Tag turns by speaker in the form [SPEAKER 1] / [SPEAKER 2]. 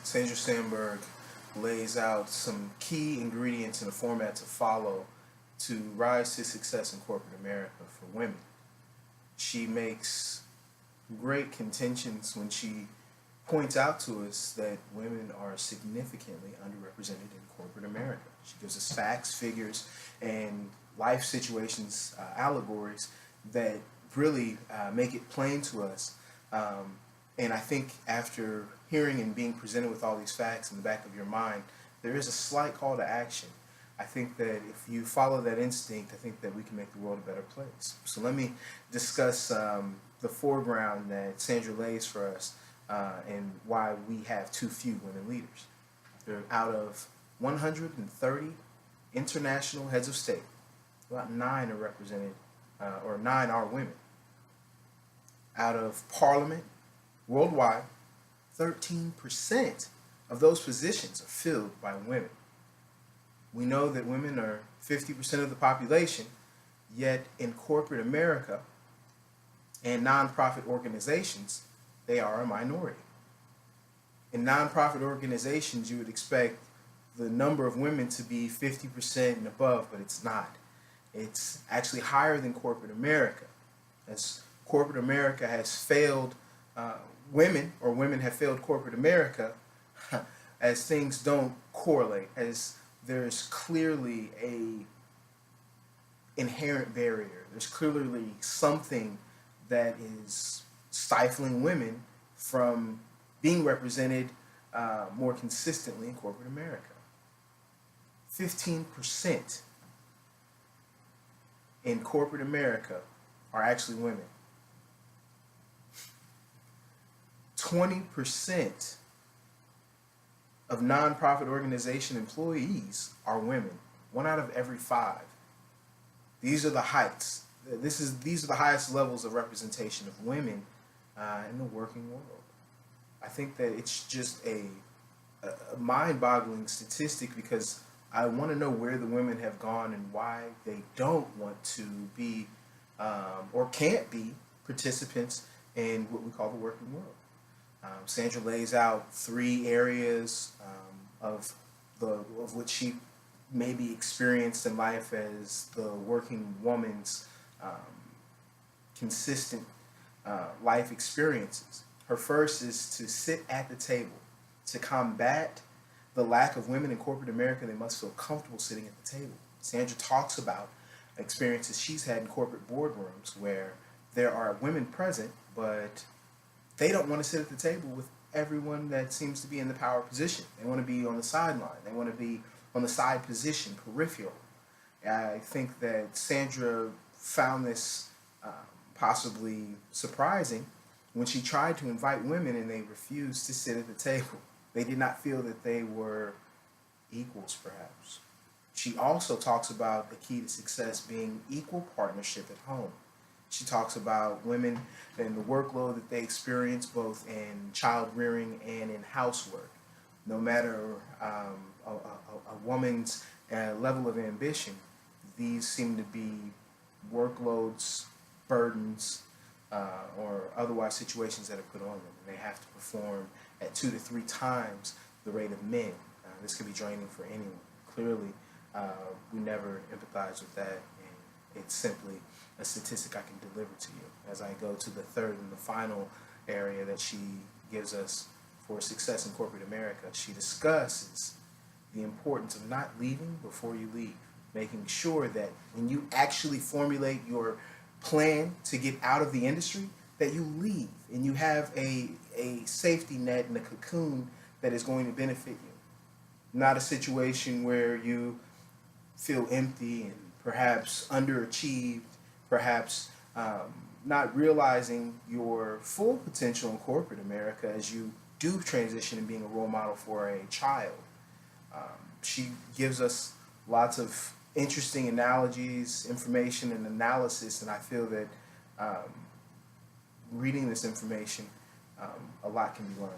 [SPEAKER 1] Sandra Sandberg lays out some key ingredients and a format to follow to rise to success in corporate America for women. She makes great contentions when she points out to us that women are significantly underrepresented in corporate America. She gives us facts, figures, and life situations, allegories that really make it plain to us. And I think after hearing and being presented with all these facts in the back of your mind, there is a slight call to action. I think that if you follow that instinct, I think that we can make the world a better place. So let me discuss the foreground that Sandra lays for us and why we have too few women leaders. Out of 130 international heads of state, about 9 are represented, or 9 are women. Out of parliament worldwide, 13% of those positions are filled by women. We know that women are 50% of the population, yet in corporate America and nonprofit organizations, they are a minority. In nonprofit organizations, you would expect the number of women to be 50% and above, but it's not. It's actually higher than corporate America. As corporate America has failed women, or women have failed corporate America, as things don't correlate, as there's clearly a inherent barrier. There's clearly something that is stifling women from being represented more consistently in corporate America. 15% in corporate America are actually women. 20% of nonprofit organization employees are women. 1 out of every 5. These are the heights. These are the highest levels of representation of women in the working world. I think that it's just a mind-boggling statistic, because I want to know where the women have gone and why they don't want to be or can't be participants in what we call the working world. Sandra lays out 3 areas of what she maybe experienced in life as the working woman's consistent life experiences. Her first is to sit at the table. To combat the lack of women in corporate America, they must feel comfortable sitting at the table. Sandra talks about experiences she's had in corporate boardrooms where there are women present, but they don't want to sit at the table with everyone that seems to be in the power position. They want to be on the sideline. They want to be on the side position, peripheral. I think that Sandra found this possibly surprising when she tried to invite women and they refused to sit at the table. They did not feel that they were equals, perhaps. She also talks about the key to success being equal partnership at home. She talks about women and the workload that they experience both in child rearing and in housework. No matter a woman's level of ambition, these seem to be workloads, burdens, or otherwise situations that are put on them. And they have to perform at 2 to 3 times the rate of men. This can be draining for anyone. Clearly, we never empathize with that, and it's simply a statistic I can deliver to you. As I go to the third and the final area that she gives us for success in corporate America, she discusses the importance of not leaving before you leave, making sure that when you actually formulate your plan to get out of the industry, that you leave and you have a safety net and a cocoon that is going to benefit you. Not a situation where you feel empty and perhaps underachieved, perhaps not realizing your full potential in corporate America as you do transition and being a role model for a child. She gives us lots of interesting analogies, information, and analysis, and I feel that reading this information, a lot can be learned.